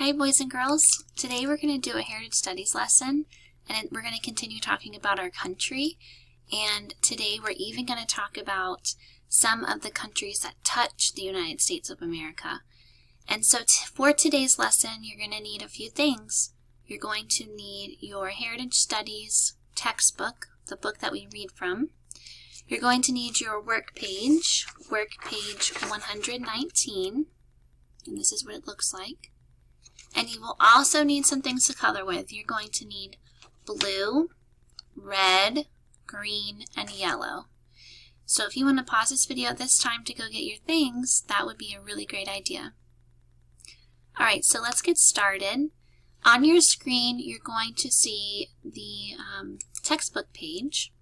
Hi boys and girls, today we're going to do a Heritage Studies lesson and we're going to continue talking about our country, and today we're even going to talk about some of the countries that touch the United States of America. And so for today's lesson you're going to need a few things. You're going to need your Heritage Studies textbook, the book that we read from. You're going to need your work page 119, and this is what it looks like. And you will also need some things to color with. You're going to need blue, red, green, and yellow. So if you want to pause this video at this time to go get your things, that would be a really great idea. Alright, so let's get started. On your screen, you're going to see the textbook page.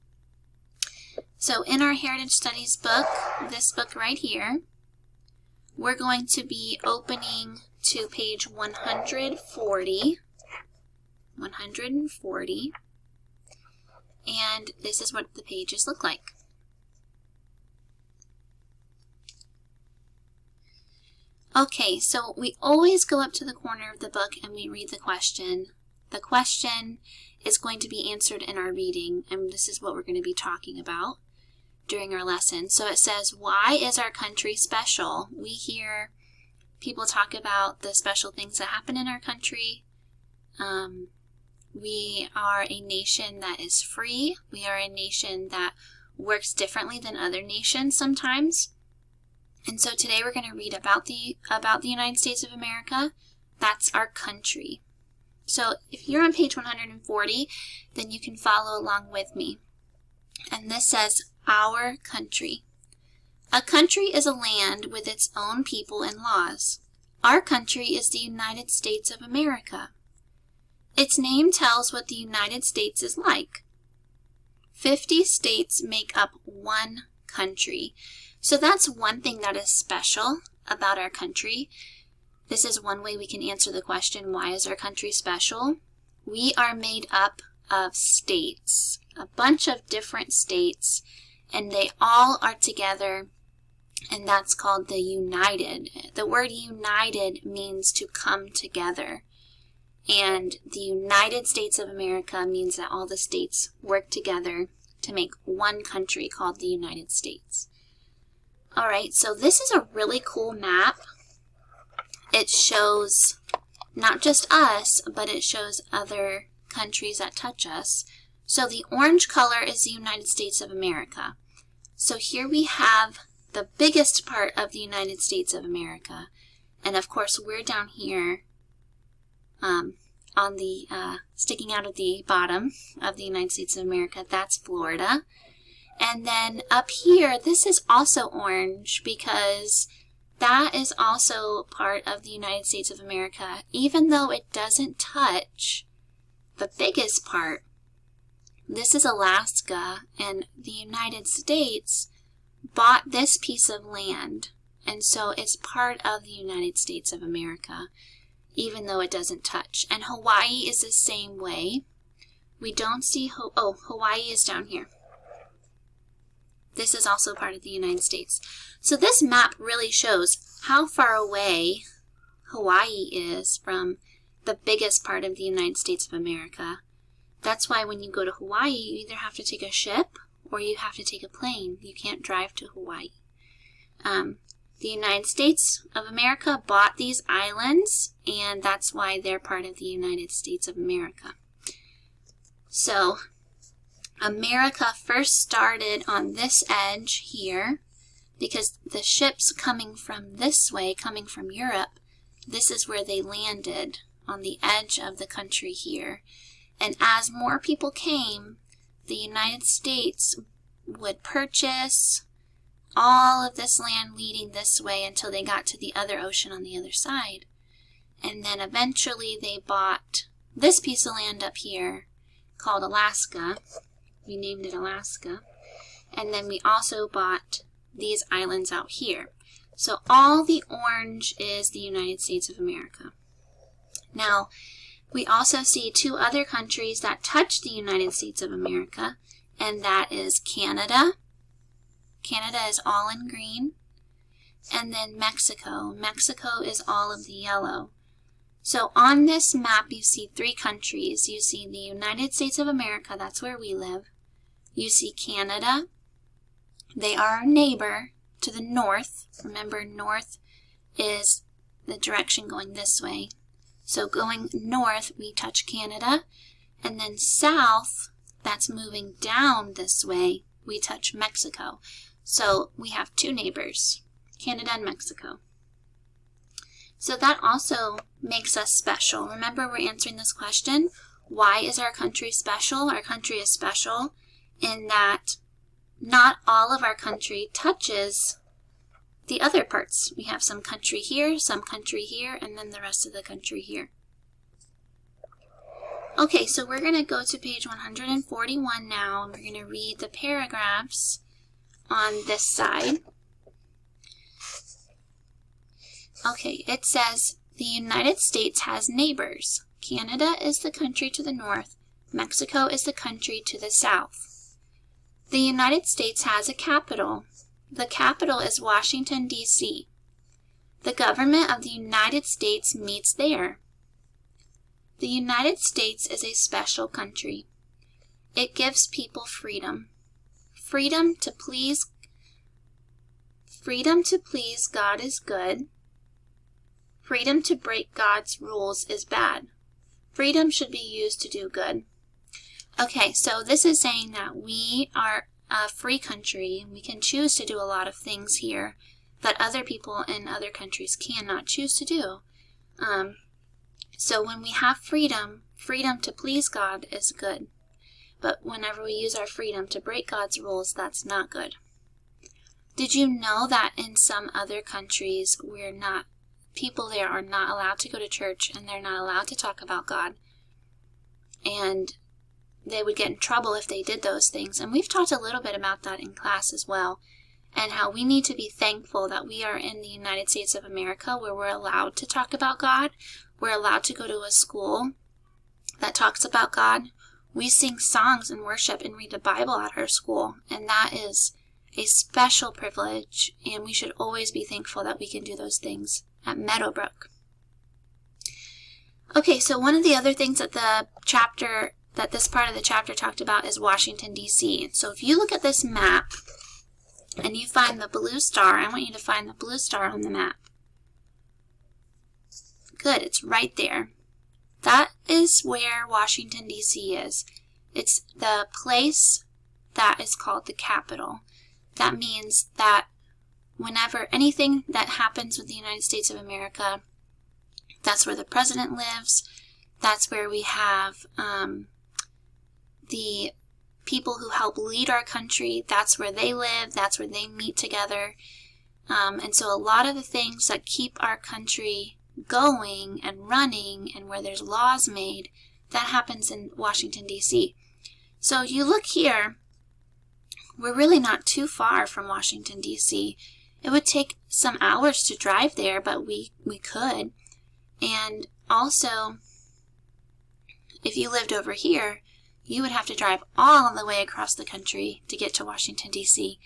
So in our Heritage Studies book, this book right here, we're going to be opening to page 140, and this is what the pages look like. Okay, so we always go up to the corner of the book and we read the question. The question is going to be answered in our reading, and this is what we're going to be talking about during our lesson. So it says, why is our country special? We hear people talk about the special things that happen in our country. We are a nation that is free. We are a nation that works differently than other nations sometimes. And so today we're going to read about the United States of America. That's our country. So if you're on page 140, then you can follow along with me. And this says, our country. A country is a land with its own people and laws. Our country is the United States of America. Its name tells what the United States is like. 50 states make up one country. So that's one thing that is special about our country. This is one way we can answer the question, why is our country special? We are made up of states, a bunch of different states, and they all are together, and that's called the United. The word united means to come together, and the United States of America means that all the states work together to make one country called the United States. Alright, so this is a really cool map. It shows not just us, but it shows other countries that touch us. So the orange color is the United States of America. So here we have the biggest part of the United States of America. And of course we're down here on the sticking out of the bottom of the United States of America. That's Florida. And then up here, this is also orange because that is also part of the United States of America, even though it doesn't touch the biggest part. This is Alaska, and the United States bought this piece of land, and so it's part of the United States of America, even though it doesn't touch. And Hawaii is the same way. We don't see, Hawaii is down here. This is also part of the United States. So this map really shows how far away Hawaii is from the biggest part of the United States of America. That's why when you go to Hawaii, you either have to take a ship or you have to take a plane. You can't drive to Hawaii. The United States of America bought these islands, and that's why they're part of the United States of America. So America first started on this edge here because the ships coming from this way, coming from Europe, this is where they landed, on the edge of the country here. And as more people came, the United States would purchase all of this land leading this way until they got to the other ocean on the other side. And then eventually they bought this piece of land up here called Alaska. We named it Alaska. And then we also bought these islands out here. So all the orange is the United States of America. Now, we also see two other countries that touch the United States of America, and that is Canada. Canada is all in green. And then Mexico. Mexico is all of the yellow. So on this map, you see 3 countries. You see the United States of America, that's where we live. You see Canada. They are our neighbor to the north. Remember, north is the direction going this way. So going north, we touch Canada. And then south, that's moving down this way, we touch Mexico. So we have 2 neighbors, Canada and Mexico. So that also makes us special. Remember, we're answering this question, why is our country special? Our country is special in that not all of our country touches the other parts. We have some country here, and then the rest of the country here. Okay, so we're going to go to page 141 now, and we're going to read the paragraphs on this side. Okay, it says, the United States has neighbors. Canada is the country to the north. Mexico is the country to the south. The United States has a capital. The capital is Washington, D.C. The government of the United States meets there. The United States is a special country. It gives people freedom. Freedom to please God is good. Freedom to break God's rules is bad. Freedom should be used to do good. Okay, so this is saying that we are a free country. We can choose to do a lot of things here that other people in other countries cannot choose to do. So when we have freedom to please God is good. But whenever we use our freedom to break God's rules, that's not good. Did you know that in some other countries, people there are not allowed to go to church and they're not allowed to talk about God? And they would get in trouble if they did those things. And we've talked a little bit about that in class as well, and how we need to be thankful that we are in the United States of America where we're allowed to talk about God. We're allowed to go to a school that talks about God. We sing songs and worship and read the Bible at our school, and that is a special privilege, and we should always be thankful that we can do those things at Meadowbrook. Okay, so one of the other things that this part of the chapter talked about is Washington, D.C. So if you look at this map and you find the blue star, I want you to find the blue star on the map. Good, it's right there. That is where Washington, D.C. is. It's the place that is called the capital. That means that whenever anything that happens with the United States of America, that's where the president lives. That's where we have the people who help lead our country. That's where they live. That's where they meet together. And so a lot of the things that keep our country going and running and where there's laws made, that happens in Washington, D.C. So you look here, we're really not too far from Washington, D.C. It would take some hours to drive there, but we could. And also, if you lived over here, you would have to drive all the way across the country to get to Washington, D.C.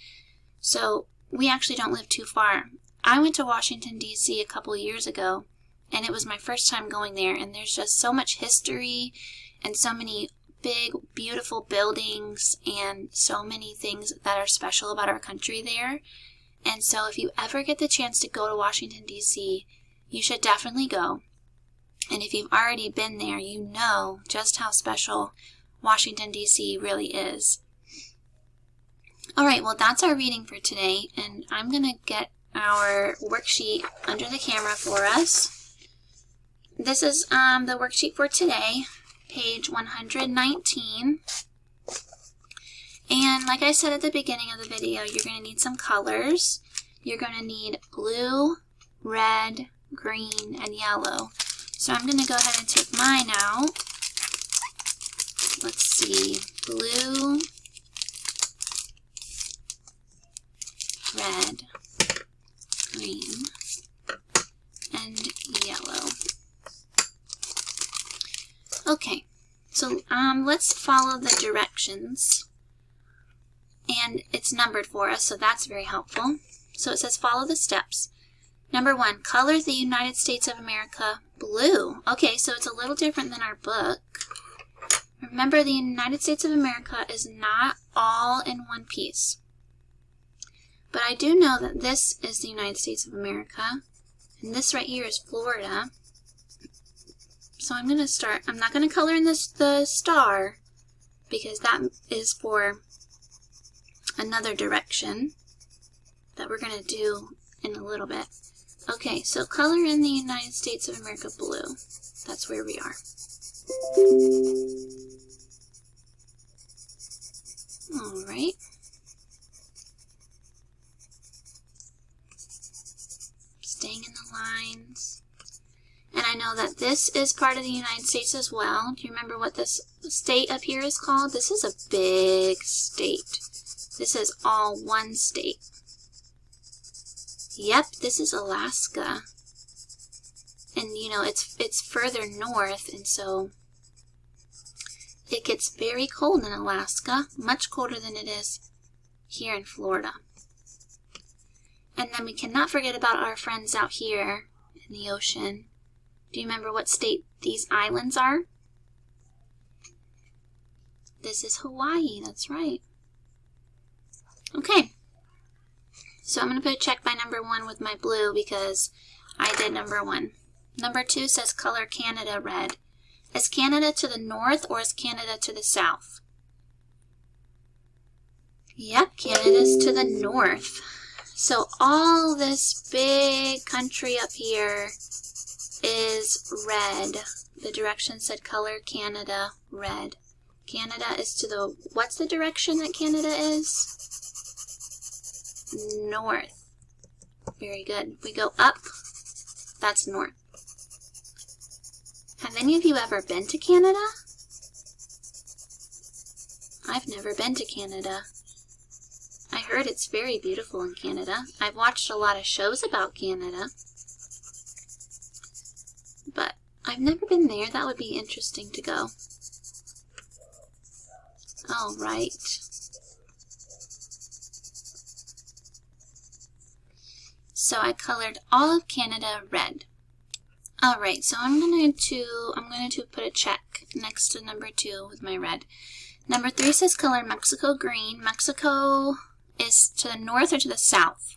So we actually don't live too far. I went to Washington, D.C. a couple of years ago, and it was my first time going there, and there's just so much history and so many big, beautiful buildings and so many things that are special about our country there. And so if you ever get the chance to go to Washington, D.C., you should definitely go. And if you've already been there, you know just how special Washington, D.C. really is. All right, well, that's our reading for today, and I'm going to get our worksheet under the camera for us. This is the worksheet for today, page 119. And like I said at the beginning of the video, you're going to need some colors. You're going to need blue, red, green, and yellow. So I'm going to go ahead and take mine out. Let's see, blue, red, green, and yellow. Okay, so let's follow the directions. And it's numbered for us, so that's very helpful. So it says follow the steps. Number 1, color the United States of America blue. Okay, so it's a little different than our book. Remember, the United States of America is not all in one piece. But I do know that this is the United States of America, and this right here is Florida. So I'm going to start, I'm not going to color in the star, because that is for another direction that we're going to do in a little bit. Okay, so color in the United States of America blue. That's where we are. All right. Staying in the lines. And I know that this is part of the United States as well. Do you remember what this state up here is called? This is a big state. This is all one state. Yep, this is Alaska. And you know, it's further north, and so it gets very cold in Alaska, much colder than it is here in Florida. And then we cannot forget about our friends out here in the ocean. Do you remember what state these islands are? This is Hawaii, that's right. Okay. So I'm going to put a check by number 1 with my blue because I did number 1. Number 2 says color Canada red. Is Canada to the north or is Canada to the south? Yep, Canada's to the north. So all this big country up here is red. The direction said color Canada red. Canada is to the, what's the direction that Canada is? North. Very good. We go up, that's north. Have any of you ever been to Canada? I've never been to Canada. I heard it's very beautiful in Canada. I've watched a lot of shows about Canada. But I've never been there. That would be interesting to go. All right. So I colored all of Canada red. All right, so I'm going to put a check next to number 2 with my red. Number 3 says color Mexico green. Mexico is to the north or to the south?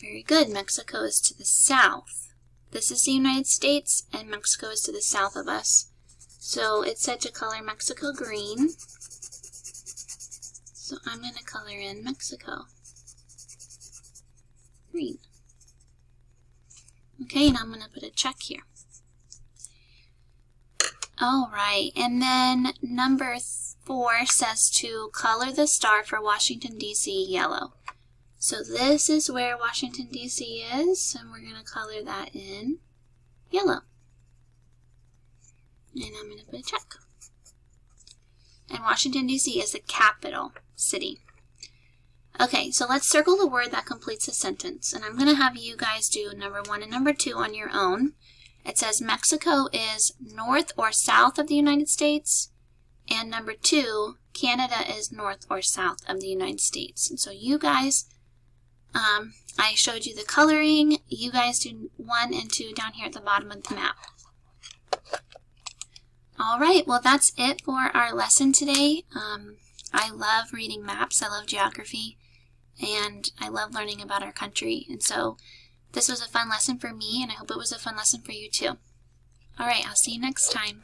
Very good. Mexico is to the south. This is the United States, and Mexico is to the south of us. So it said to color Mexico green. So I'm going to color in Mexico green. Okay, and I'm going to put a check here. All right, and then number 4 says to color the star for Washington, D.C. yellow. So this is where Washington, D.C. is, and we're going to color that in yellow. And I'm going to put a check. And Washington, D.C. is the capital city. Okay, so let's circle the word that completes a sentence. And I'm going to have you guys do number 1 and number 2 on your own. It says Mexico is north or south of the United States. And number 2, Canada is north or south of the United States. And so you guys, I showed you the coloring. You guys do 1 and 2 down here at the bottom of the map. All right, well, that's it for our lesson today. I love reading maps. I love geography. And I love learning about our country. And so this was a fun lesson for me, and I hope it was a fun lesson for you too. All right, I'll see you next time.